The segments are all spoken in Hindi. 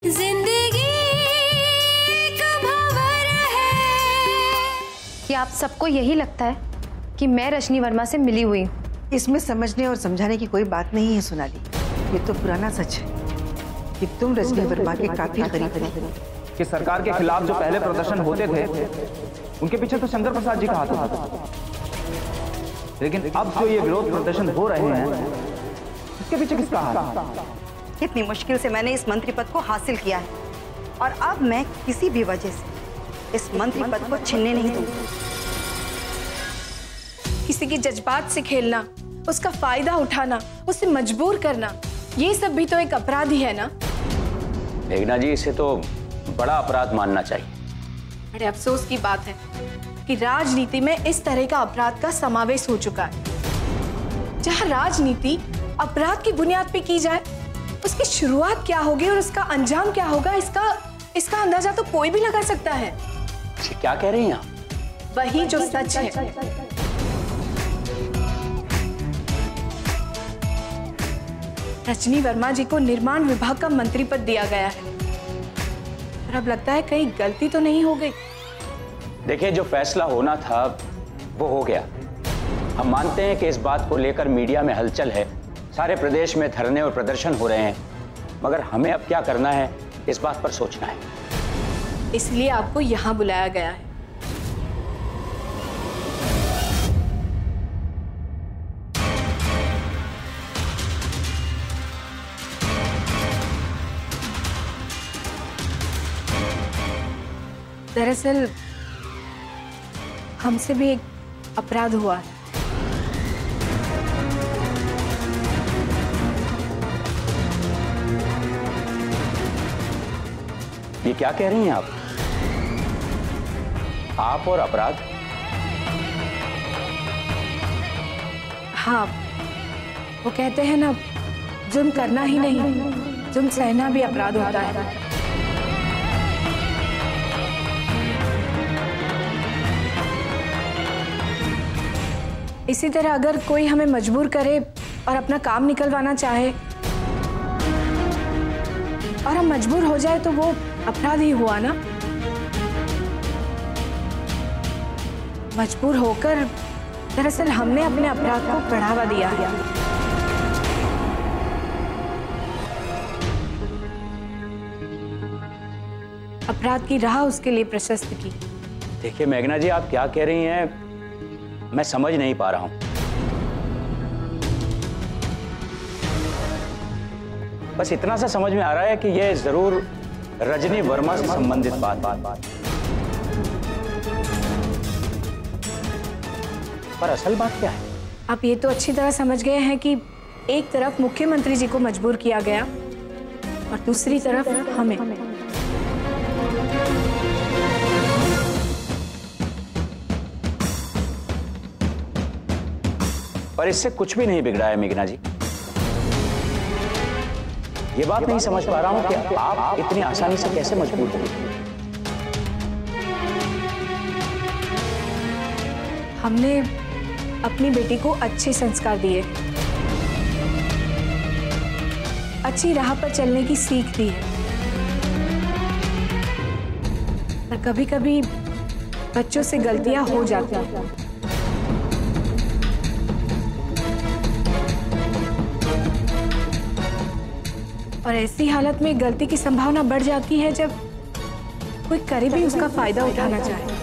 जिंदगी का भंवर है। कि आप सबको यही लगता है कि मैं रजनी वर्मा से मिली हुई हूँ? इसमें समझने और समझाने की कोई बात नहीं है सोनाली। ये तो पुराना सच है कि तुम रजनी वर्मा के काफी करीब थे। कि सरकार के खिलाफ जो पहले प्रदर्शन होते थे उनके पीछे तो शंकर प्रसाद जी का हाथ था, लेकिन अब जो ये विरोध प्रदर्शन हो रहे हैं उसके पीछे किसका हाथ? कितनी मुश्किल से मैंने इस मंत्री पद को हासिल किया है और अब मैं किसी भी वजह से इस मंत्री पद को छीनने नहीं दूंगी। किसी के जज्बात से खेलना, उसका फायदा उठाना, उसे मजबूर करना, ये सब भी तो एक अपराध ही है ना। मेघना जी, इसे तो बड़ा अपराध मानना चाहिए। बड़े अफसोस की बात है कि राजनीति में इस तरह का अपराध का समावेश हो चुका है। जहां राजनीति अपराध की बुनियाद पे की जाए, उसकी शुरुआत क्या होगी और उसका अंजाम क्या होगा, इसका अंदाजा तो कोई भी लगा सकता है। क्या कह रही हैं आप? वही जो सच है। रजनी वर्मा जी को निर्माण विभाग का मंत्री पद दिया गया है और अब लगता है कहीं गलती तो नहीं हो गई। देखिए, जो फैसला होना था वो हो गया। हम मानते हैं कि इस बात को लेकर मीडिया में हलचल है, सारे प्रदेश में धरने और प्रदर्शन हो रहे हैं, मगर हमें अब क्या करना है इस बात पर सोचना है। इसलिए आपको यहां बुलाया गया है। दरअसल हमसे भी एक अपराध हुआ है। ये क्या कह रही हैं आप? आप और अपराध? हाँ, वो कहते हैं ना, जुर्म करना ही नहीं, जुर्म सहना भी अपराध होता है। इसी तरह अगर कोई हमें मजबूर करे और अपना काम निकलवाना चाहे और हम मजबूर हो जाए तो वो अपराध ही हुआ ना। मजबूर होकर दरअसल हमने अपने अपराध को बढ़ावा दिया है। अपराध की राह उसके लिए प्रशस्त की। देखिए मेघना जी, आप क्या कह रही हैं मैं समझ नहीं पा रहा हूं। बस इतना सा समझ में आ रहा है कि यह जरूर रजनी वर्मा से संबंधित बात। पर असल बात क्या है? आप ये तो अच्छी तरह समझ गए हैं कि एक तरफ मुख्यमंत्री जी को मजबूर किया गया और दूसरी तरफ हमें। पर इससे कुछ भी नहीं बिगड़ा है मेघना जी। ये बात नहीं समझ पा रहा हूं कि आप इतनी आसानी से कैसे मजबूर हो। हमने अपनी बेटी को अच्छे संस्कार दिए, अच्छी राह पर चलने की सीख दी है, पर कभी कभी बच्चों से गलतियां हो जाती हैं। और ऐसी हालत में गलती की संभावना बढ़ जाती है जब कोई करीबी उसका फायदा उठाना चाहे।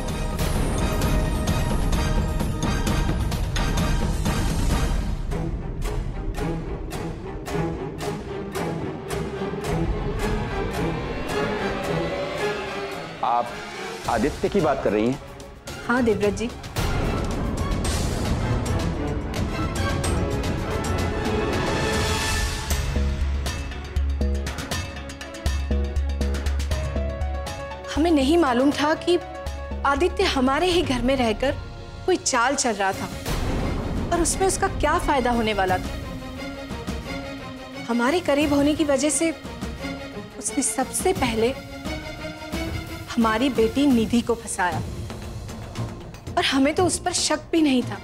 आप आदित्य की बात कर रही हैं? हाँ देवव्रत जी, हमें नहीं मालूम था कि आदित्य हमारे ही घर में रहकर कोई चाल चल रहा था और उसमें उसका क्या फायदा होने वाला था। हमारे करीब होने की वजह से उसने सबसे पहले हमारी बेटी निधि को फंसाया और हमें तो उस पर शक भी नहीं था।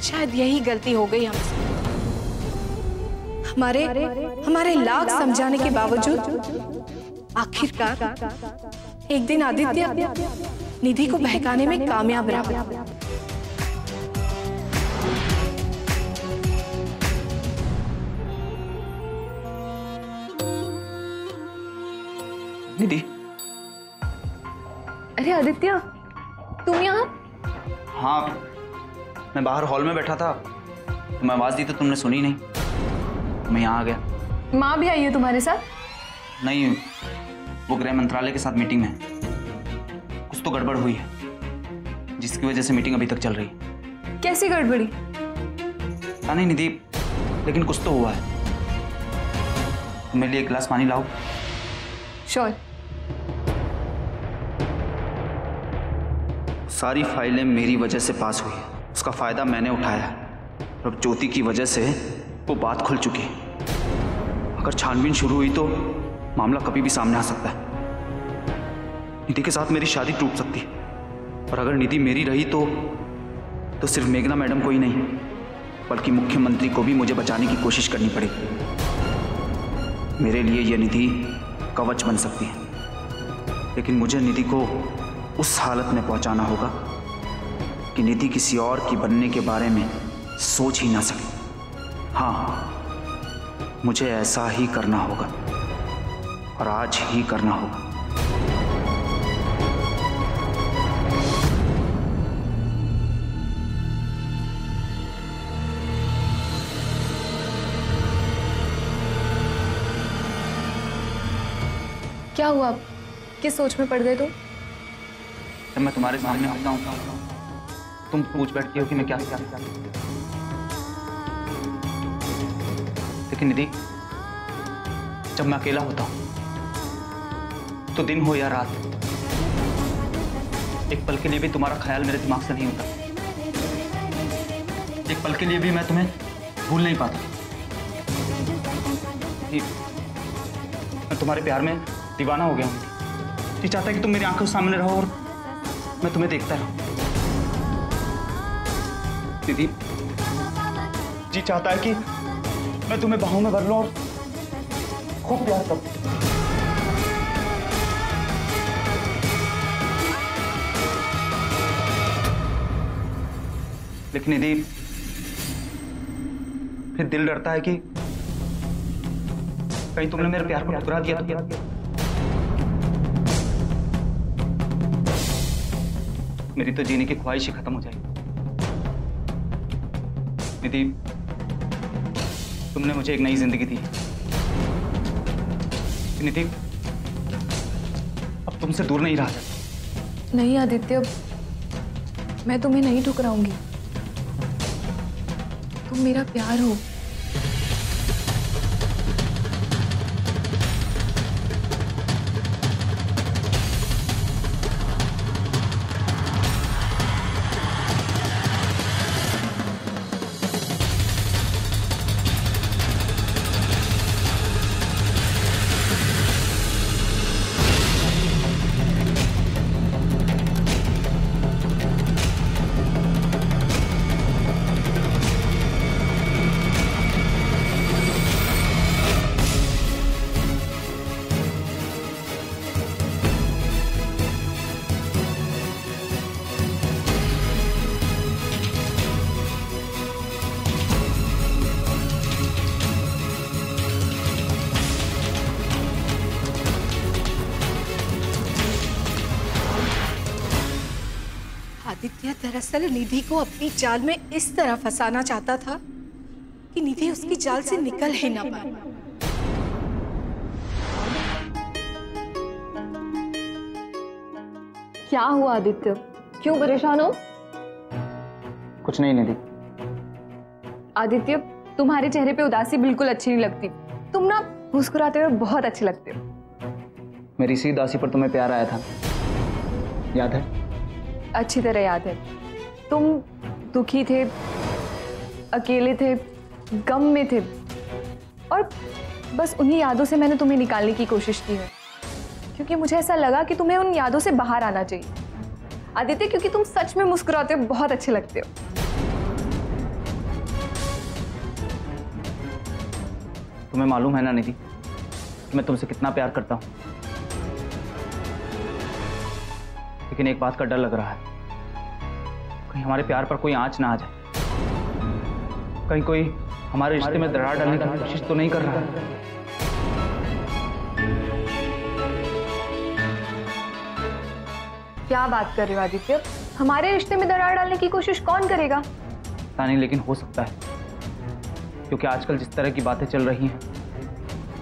शायद यही गलती हो गई हमसे। हमारे लाख समझाने के बावजूद आखिरकार एक दिन आदित्य निधि को बहकाने में कामयाब रहा। निधि। अरे आदित्य, तुम यहाँ? हाँ, मैं बाहर हॉल में बैठा था, मैं आवाज दी तो तुमने सुनी नहीं, मैं यहाँ आ गया। माँ भी आई है तुम्हारे साथ? नहीं, वो गृह मंत्रालय के साथ मीटिंग में है। कुछ तो गड़बड़ हुई है जिसकी वजह से मीटिंग अभी तक चल रही है। कैसी गड़बड़ी? पता नहीं निधि, लेकिन कुछ तो हुआ है। तुम मेरे लिए एक गिलास पानी लाओ। श्योर। सारी फाइलें मेरी वजह से पास हुई, उसका फायदा मैंने उठाया। अब ज्योति की वजह से वो बात खुल चुकी है। अगर छानबीन शुरू हुई तो मामला कभी भी सामने आ सकता है। निधि के साथ मेरी शादी टूट सकती है, और अगर निधि मेरी रही तो सिर्फ मेघना मैडम को ही नहीं बल्कि मुख्यमंत्री को भी मुझे बचाने की कोशिश करनी पड़ेगी। मेरे लिए यह निधि कवच बन सकती है, लेकिन मुझे निधि को उस हालत में पहुंचाना होगा कि निधि किसी और की बनने के बारे में सोच ही ना सके। हाँ, मुझे ऐसा ही करना होगा, और आज ही करना होगा। क्या हुआ? किस सोच में पड़ गए तुम? जब मैं तुम्हारे सामने होता हूँ तुम पूछ बैठती हो कि मैं क्या करता। लेकिन निधि, जब मैं अकेला होता हूँ तो दिन हो या रात, एक पल के लिए भी तुम्हारा ख्याल मेरे दिमाग से नहीं होता। एक पल के लिए भी मैं तुम्हें भूल नहीं पाता। मैं तुम्हारे प्यार में दीवाना हो गया हूँ। जी चाहता है कि तुम मेरी आंखों के सामने रहो और मैं तुम्हें देखता रहूं। दीदी, जी चाहता है कि मैं तुम्हें बाहों में भर लूं और खूब प्यार करूं। लेकिन दीदी, फिर दिल डरता है कि कहीं तुमने मेरे प्यार को ठुकरा दिया तो मेरी तो जीने की ख्वाहिश ही खत्म हो जाएगी। निधि, तुमने मुझे एक नई जिंदगी दी। निधि, अब तुमसे दूर नहीं रहा जाता। नहीं आदित्य, मैं तुम्हें नहीं ठुकराऊंगी। तुम मेरा प्यार हो। आदित्य दरअसल निधि को अपनी जाल में इस तरह फंसाना चाहता था कि निधि उसकी जाल से निकल ही ना पाए। क्या हुआ आदित्य? क्यों परेशान हो? कुछ नहीं निधि। आदित्य, तुम्हारे चेहरे पे उदासी बिल्कुल अच्छी नहीं लगती। तुम ना मुस्कुराते हुए बहुत अच्छे लगते हो। मेरी इसी उदासी पर तुम्हें प्यार आया था, याद है? अच्छी तरह याद है। तुम दुखी थे, अकेले थे, गम में थे, और बस उन्हीं यादों से मैंने तुम्हें निकालने की कोशिश की है, क्योंकि मुझे ऐसा लगा कि तुम्हें उन यादों से बाहर आना चाहिए आदित्य, क्योंकि तुम सच में मुस्कुराते हो, बहुत अच्छे लगते हो। तुम्हें मालूम है ना निधि कि मैं तुमसे कितना प्यार करता हूँ। लेकिन एक बात का डर लग रहा है, कहीं हमारे प्यार पर कोई आंच ना आ जाए, कहीं कोई हमारे रिश्ते में दरार डालने की कोशिश तो नहीं कर रहा है। क्या बात कर रहे हो आदित्य? हमारे रिश्ते में दरार डालने की कोशिश कौन करेगा? पता नहीं, लेकिन हो सकता है, क्योंकि आजकल जिस तरह की बातें चल रही हैं,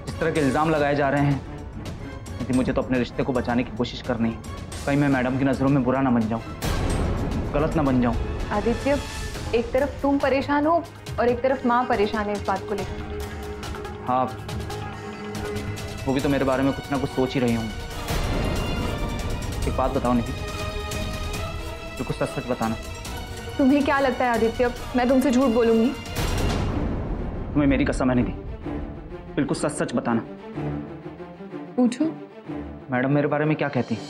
जिस तरह के इल्जाम लगाए जा रहे हैं, यदि मुझे तो अपने रिश्ते को बचाने की कोशिश करनी है। कहीं मैं मैडम की नजरों में बुरा ना बन जाऊं, गलत ना बन जाऊं। आदित्य, एक तरफ तुम परेशान हो और एक तरफ माँ परेशान है इस बात को लेकर। हाँ, वो भी तो मेरे बारे में कुछ ना कुछ सोच ही रही होंगी। एक बात बताओ निधि, बिल्कुल सच सच बताना। तुम्हें क्या लगता है आदित्य, मैं तुमसे झूठ बोलूंगी? तुम्हें मेरी कसम है निधि, बिल्कुल सच सच बताना। पूछो। मैडम मेरे बारे में क्या कहती हैं?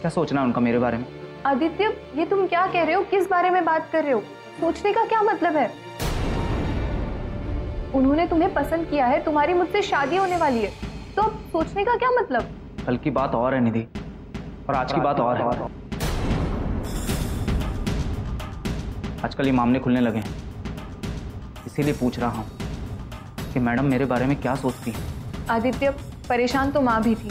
क्या सोचना है उनका मेरे बारे में? आदित्य, ये तुम क्या कह रहे हो? किस बारे में बात कर रहे हो? सोचने का क्या मतलब है? उन्होंने तुम्हें पसंद किया है, तुम्हारी मुझसे शादी होने वाली है, तो सोचने का क्या मतलब? कल की बात और है निधि, और आज की बात और है। आजकल ये मामले खुलने लगे हैं, इसीलिए पूछ रहा हूं कि मैडम मेरे बारे में क्या सोचती हैं। आदित्य, परेशान तो माँ भी थी।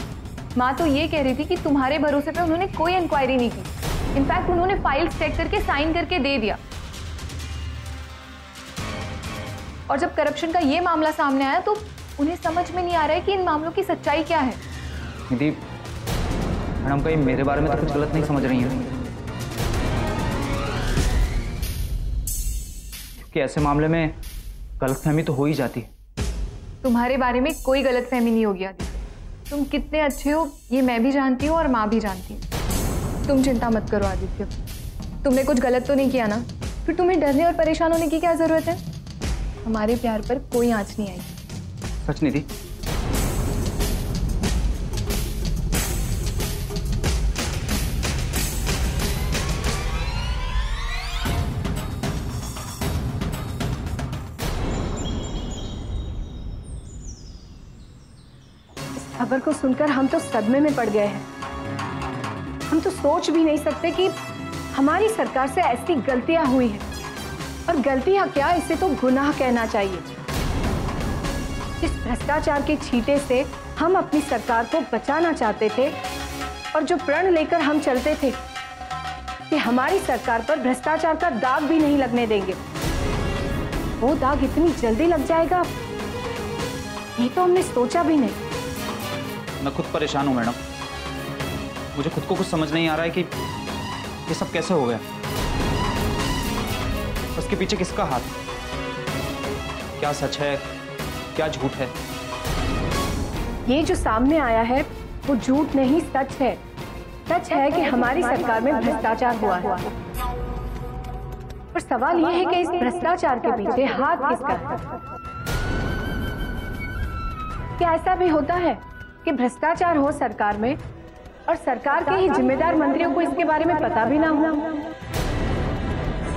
माँ तो ये कह रही थी कि तुम्हारे भरोसे पे उन्होंने कोई इंक्वायरी नहीं की। इनफैक्ट उन्होंने फाइल्स चेक करके साइन करके दे दिया। और जब करप्शन का ये मामला सामने आया तो उन्हें समझ में नहीं आ रहा है कि इन मामलों की सच्चाई क्या है। निधि, मैडम कहीं मेरे बारे में तो कुछ गलत नहीं समझ रही हैं? क्योंकि ऐसे मामले में गलतफहमी तो हो ही जाती है। तुम्हारे बारे में कोई गलतफहमी नहीं होगी आदित्य। तुम कितने अच्छे हो ये मैं भी जानती हूँ और माँ भी जानती है। तुम चिंता मत करो आदित्य, तुमने कुछ गलत तो नहीं किया ना? फिर तुम्हें डरने और परेशान होने की क्या जरूरत है? हमारे प्यार पर कोई आंच नहीं आई। सच निधि? खबर को सुनकर हम तो सदमे में पड़ गए हैं। हम तो सोच भी नहीं सकते कि हमारी सरकार से ऐसी गलतियां हुई हैं। और गलतियां क्या, इसे तो गुनाह कहना चाहिए। इस भ्रष्टाचार के छींटे से हम अपनी सरकार को बचाना चाहते थे, और जो प्रण लेकर हम चलते थे कि हमारी सरकार पर भ्रष्टाचार का दाग भी नहीं लगने देंगे, वो दाग इतनी जल्दी लग जाएगा ये तो हमने सोचा भी नहीं। मैं खुद परेशान हूं मैडम, मुझे खुद को कुछ समझ नहीं आ रहा है कि ये सब कैसे हो गया। उसके पीछे किसका हाथ है? क्या सच है, क्या झूठ है? ये जो सामने आया है वो झूठ नहीं, सच है। सच है कि हमारी सरकार में भ्रष्टाचार हुआ है। और सवाल ये है कि इस भ्रष्टाचार के पीछे हाथ किसका है? क्या ऐसा भी होता है कि भ्रष्टाचार हो सरकार में और सरकार के ही जिम्मेदार मंत्रियों को इसके बारे में पता भी ना हो?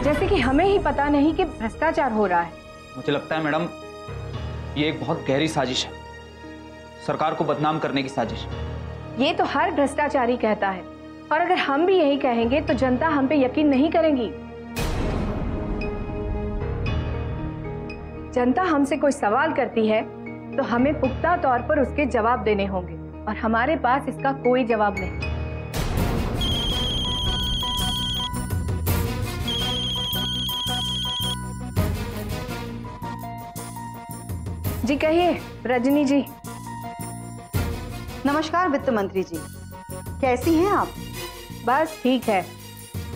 जैसे कि हमें ही पता नहीं कि भ्रष्टाचार हो रहा है। मुझे लगता है मैडम ये एक बहुत गहरी साजिश है, सरकार को बदनाम करने की साजिश। ये तो हर भ्रष्टाचारी कहता है, और अगर हम भी यही कहेंगे तो जनता हम पे यकीन नहीं करेगी। जनता हमसे कोई सवाल करती है तो हमें पुख्ता तौर पर उसके जवाब देने होंगे, और हमारे पास इसका कोई जवाब नहीं। जी कहिए रजनी जी। नमस्कार वित्त मंत्री जी, कैसी हैं आप? बस ठीक है।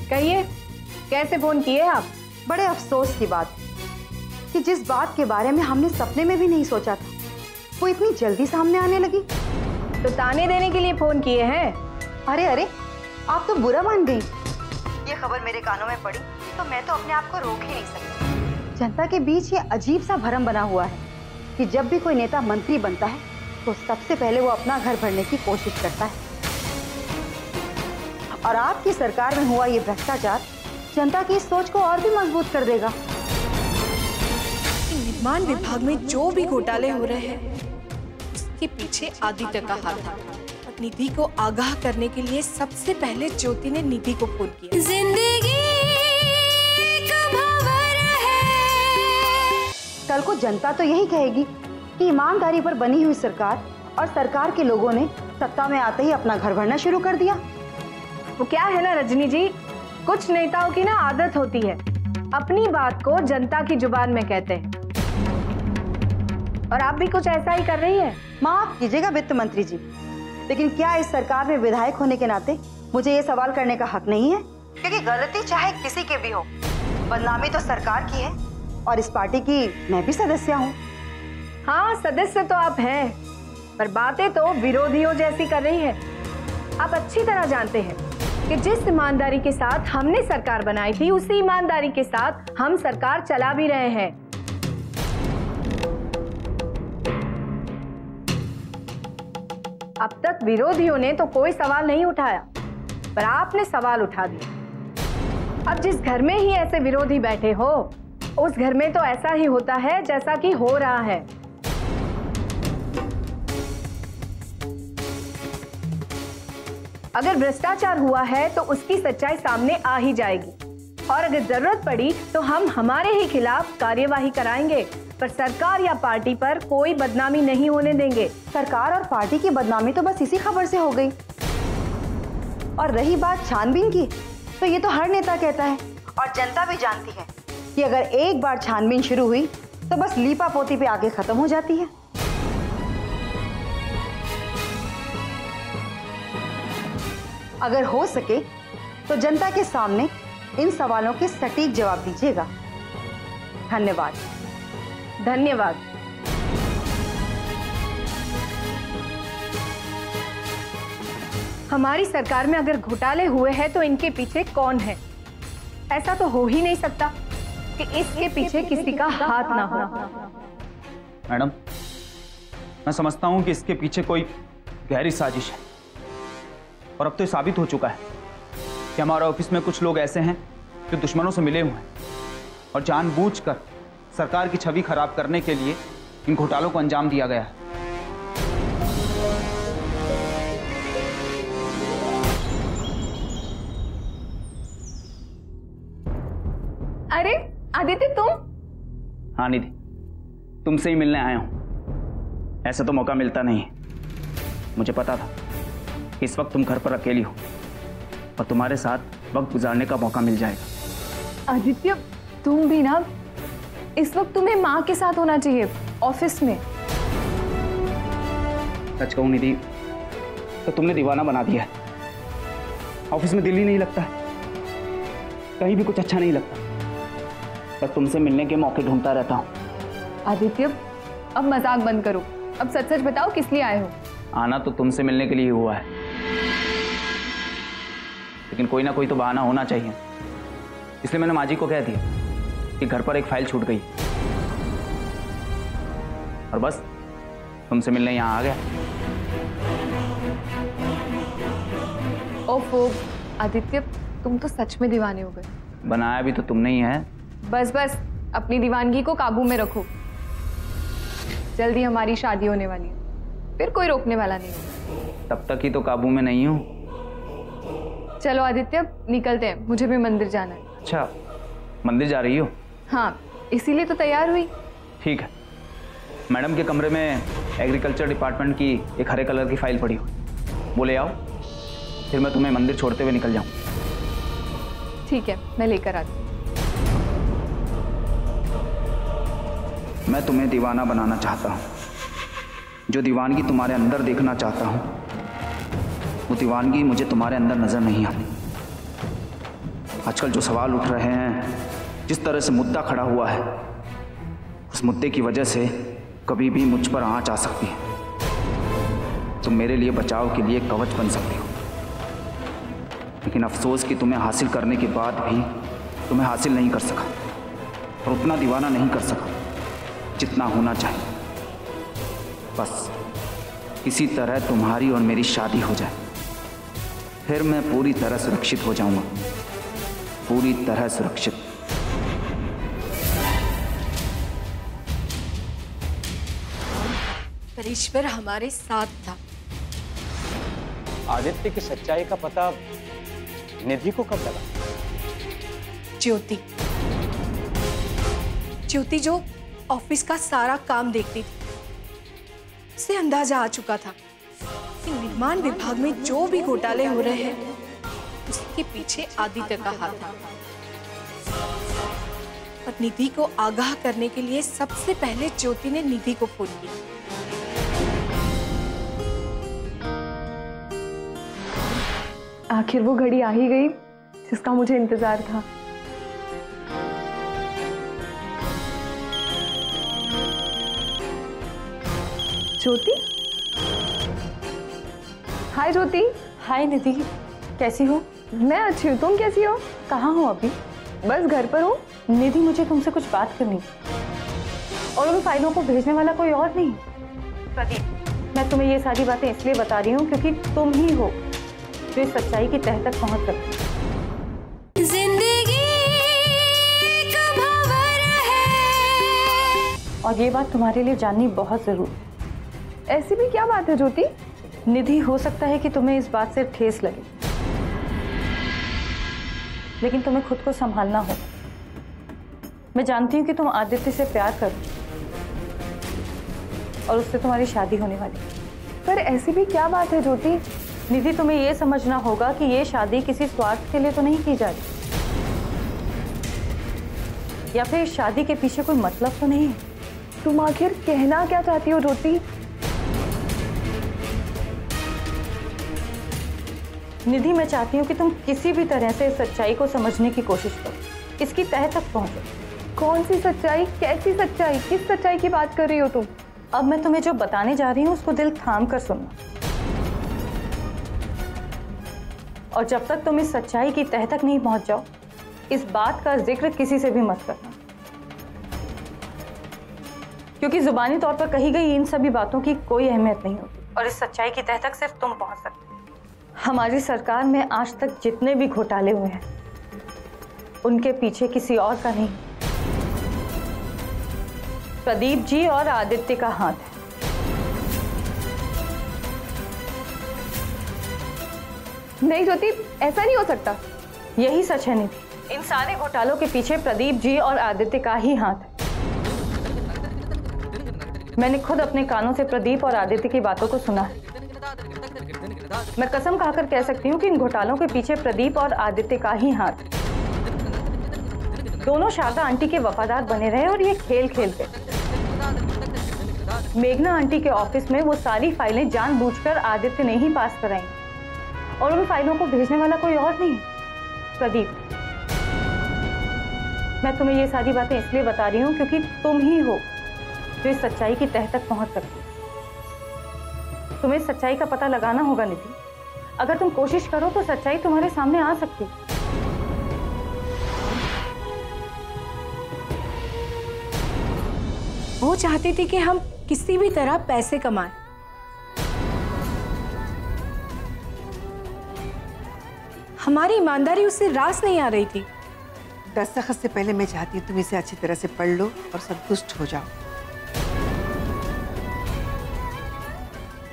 कहिए कैसे फोन किए आप? बड़े अफसोस की बात कि जिस बात के बारे में हमने सपने में भी नहीं सोचा था वो इतनी जल्दी सामने आने लगी। तो ताने देने के लिए फोन किए हैं? अरे अरे, आप तो बुरा मान गई। ये खबर मेरे कानों में पड़ी तो मैं तो अपने आप को रोक ही नहीं सकती। जनता के बीच ये अजीब सा भ्रम बना हुआ है कि जब भी कोई नेता मंत्री बनता है तो सबसे पहले वो अपना घर भरने की कोशिश करता है। और आपकी सरकार में हुआ ये भ्रष्टाचार जनता की इस सोच को और भी मजबूत कर देगा। निर्माण विभाग में जो भी घोटाले हो रहे हैं उसके पीछे आदित्य का हाथ है। निधि को आगाह करने के लिए सबसे पहले ज्योति ने निधि को फोन किया। जिंदगी एक भंवर है। कल को जनता तो यही कहेगी कि ईमानदारी पर बनी हुई सरकार और सरकार के लोगों ने सत्ता में आते ही अपना घर भरना शुरू कर दिया। वो क्या है ना रजनी जी, कुछ नेताओं की ना आदत होती है, अपनी बात को जनता की जुबान में कहते हैं, और आप भी कुछ ऐसा ही कर रही है। माफ कीजिएगा वित्त मंत्री जी, लेकिन क्या इस सरकार में विधायक होने के नाते मुझे ये सवाल करने का हक नहीं है? क्योंकि गलती चाहे किसी के भी हो, बदनामी तो सरकार की है और इस पार्टी की मैं भी सदस्य हूँ। हाँ, सदस्य तो आप हैं, पर बातें तो विरोधियों जैसी कर रही है। आप अच्छी तरह जानते हैं कि जिस ईमानदारी के साथ हमने सरकार बनाई थी, उसी ईमानदारी के साथ हम सरकार चला भी रहे हैं। अब तक विरोधियों ने तो कोई सवाल नहीं उठाया, पर आपने सवाल उठा दिया। अब जिस घर में ही ऐसे विरोधी बैठे हो, उस घर में तो ऐसा ही होता है जैसा कि हो रहा है। अगर भ्रष्टाचार हुआ है तो उसकी सच्चाई सामने आ ही जाएगी, और अगर जरूरत पड़ी तो हम हमारे ही खिलाफ कार्यवाही कराएंगे, पर सरकार या पार्टी पर कोई बदनामी नहीं होने देंगे। सरकार और पार्टी की बदनामी तो बस इसी खबर से हो गई। और रही बात छानबीन की, तो ये तो हर नेता कहता है और जनता भी जानती है कि अगर एक बार छानबीन शुरू हुई तो बस लीपा पोती पे आगे खत्म हो जाती है। अगर हो सके तो जनता के सामने इन सवालों के सटीक जवाब दीजिएगा। धन्यवाद। धन्यवाद। हमारी सरकार में अगर घोटाले हुए हैं तो इनके पीछे कौन है? ऐसा तो हो ही नहीं सकता कि इसके पीछे किसी का हाथ ना हो। मैडम, मैं समझता हूं कि इसके पीछे कोई गहरी साजिश है, और अब तो ये साबित हो चुका है कि हमारे ऑफिस में कुछ लोग ऐसे हैं जो दुश्मनों से मिले हुए हैं और जानबूझकर सरकार की छवि खराब करने के लिए इन घोटालों को अंजाम दिया गया है। अरे आदित्य, तुम? हाँ निधि, तुमसे ही मिलने आया हूं। ऐसा तो मौका मिलता नहीं है। मुझे पता था कि इस वक्त तुम घर पर अकेली हो और तुम्हारे साथ वक्त गुजारने का मौका मिल जाएगा। आदित्य, तुम भी ना, इस वक्त तुम्हें माँ के साथ होना चाहिए, ऑफिस में। सच कहूं निधि, तो तुमने दीवाना बना दिया है। ऑफिस में दिल ही नहीं लगता है, कहीं भी कुछ अच्छा नहीं लगता, बस तुमसे मिलने के मौके ढूंढता रहता हूँ। आदित्य, अब मजाक बंद करो, अब सच सच बताओ किस लिए आए हो? आना तो तुमसे मिलने के लिए हुआ है, लेकिन कोई ना कोई तो बहाना होना चाहिए, इसलिए मैंने माँ जी को कह दिया कि घर पर एक फाइल छूट गई, और बस तुमसे मिलने यहाँ आ गया। ओफो आदित्य, तुम तो सच में दीवाने हो गए। बनाया भी तो तुमने ही है। बस बस, अपनी दीवानगी को काबू में रखो। जल्दी हमारी शादी होने वाली है, फिर कोई रोकने वाला नहीं होगा। तब तक ही तो काबू में नहीं हूँ। चलो आदित्य, निकलते हैं, मुझे भी मंदिर जाना है। अच्छा, मंदिर जा रही हो? हाँ, इसीलिए तो तैयार हुई। ठीक है। मैडम के कमरे में एग्रीकल्चर डिपार्टमेंट की एक हरे कलर की फाइल पड़ी हुई, वो ले आओ, फिर मैं तुम्हें मंदिर छोड़ते हुए निकल जाऊँ। ठीक है, मैं लेकर आती हूँ। मैं तुम्हें दीवाना बनाना चाहता हूँ। जो दीवानगी तुम्हारे अंदर देखना चाहता हूँ, वो दीवानगी मुझे तुम्हारे अंदर नजर नहीं आती। आजकल जो सवाल उठ रहे हैं, जिस तरह से मुद्दा खड़ा हुआ है, उस मुद्दे की वजह से कभी भी मुझ पर आंच आ सकती है। तुम मेरे लिए बचाव के लिए कवच बन सकती हो, लेकिन अफसोस कि तुम्हें हासिल करने के बाद भी तुम्हें हासिल नहीं कर सका, और उतना दीवाना नहीं कर सका जितना होना चाहिए। बस किसी तरह तुम्हारी और मेरी शादी हो जाए, फिर मैं पूरी तरह सुरक्षित हो जाऊंगा, पूरी तरह सुरक्षित। पर ईश्वर हमारे साथ था। आदित्य की सच्चाई का पता निधि को कब लगा? ज्योति ज्योति जो ऑफिस का सारा काम देखती थी, उसे अंदाजा आ चुका था कि निर्माण विभाग में जो भी घोटाले हो रहे हैं उसके पीछे आदित्य का हाथ है। और निधि को आगाह करने के लिए सबसे पहले ज्योति ने निधि को फोन किया। आखिर वो घड़ी आ ही गई जिसका मुझे इंतजार था। ज्योति? हाय ज्योति। हाय निधि, कैसी हो? मैं अच्छी हूँ, तुम कैसी हो? कहाँ हो अभी? बस घर पर हूँ। निधि, मुझे तुमसे कुछ बात करनी और उन फाइलों को भेजने वाला कोई और नहीं। प्रदीप, मैं तुम्हें ये सारी बातें इसलिए बता रही हूँ क्योंकि तुम ही हो जो इस सच्चाई की तह तक पहुँच सकती। जिंदगी एक भंवर है और ये बात तुम्हारे लिए जाननी बहुत जरूरी है। ऐसी भी क्या बात है ज्योति? निधि, हो सकता है कि तुम्हें इस बात से ठेस लगे, लेकिन तुम्हें खुद को संभालना होगा। मैं जानती हूँ कि तुम आदित्य से प्यार करो और उससे तुम्हारी शादी होने वाली है। पर ऐसी भी क्या बात है ज्योति? निधि, तुम्हें यह समझना होगा कि ये शादी किसी स्वार्थ के लिए तो नहीं की जा रही, या फिर इस शादी के पीछे कोई मतलब तो नहीं है। तुम आखिर कहना क्या चाहती हो ज्योति? निधि, मैं चाहती हूँ कि तुम किसी भी तरह से इस सच्चाई को समझने की कोशिश करो, इसकी तह तक पहुंचो। कौन सी सच्चाई? कैसी सच्चाई? किस सच्चाई की बात कर रही हो तुम? अब मैं तुम्हें जो बताने जा रही हूँ उसको दिल थाम कर सुनना, और जब तक तुम इस सच्चाई की तह तक नहीं पहुंच जाओ, इस बात का जिक्र किसी से भी मत करना, क्योंकि जुबानी तौर पर कही गई इन सभी बातों की कोई अहमियत नहीं होती, और इस सच्चाई की तह तक सिर्फ तुम पहुंच सकते हो। हमारी सरकार में आज तक जितने भी घोटाले हुए हैं उनके पीछे किसी और का नहीं, प्रदीप जी और आदित्य का हाथ है। नहीं ज्योति, ऐसा नहीं हो सकता। यही सच है निधि, इन सारे घोटालों के पीछे प्रदीप जी और आदित्य का ही हाथ है। मैंने खुद अपने कानों से प्रदीप और आदित्य की बातों को सुना है। मैं कसम खाकर कह सकती हूँ कि इन घोटालों के पीछे प्रदीप और आदित्य का ही हाथ है। दोनों शारदा आंटी के वफादार बने रहे और ये खेल खेलते। मेघना आंटी के ऑफिस में वो सारी फाइलें जानबूझकर आदित्य ने ही पास कराई, और उन फाइलों को भेजने वाला कोई और नहीं, प्रदीप। मैं तुम्हें ये सारी बातें इसलिए बता रही हूँ क्योंकि तुम ही हो जो इस सच्चाई की तह तक पहुंच सकती। तुम्हें इस सच्चाई का पता लगाना होगा निधि। अगर तुम कोशिश करो तो सच्चाई तुम्हारे सामने आ सकती। वो चाहती थी कि हम किसी भी तरह पैसे कमाएं। हमारी ईमानदारी उससे रास नहीं आ रही थी। दस्तखत से पहले मैं चाहती हूँ तुम इसे अच्छी तरह से पढ़ लो और संतुष्ट हो जाओ,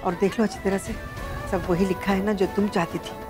और देख लो अच्छी तरह से, सब वही लिखा है ना जो तुम चाहती थी।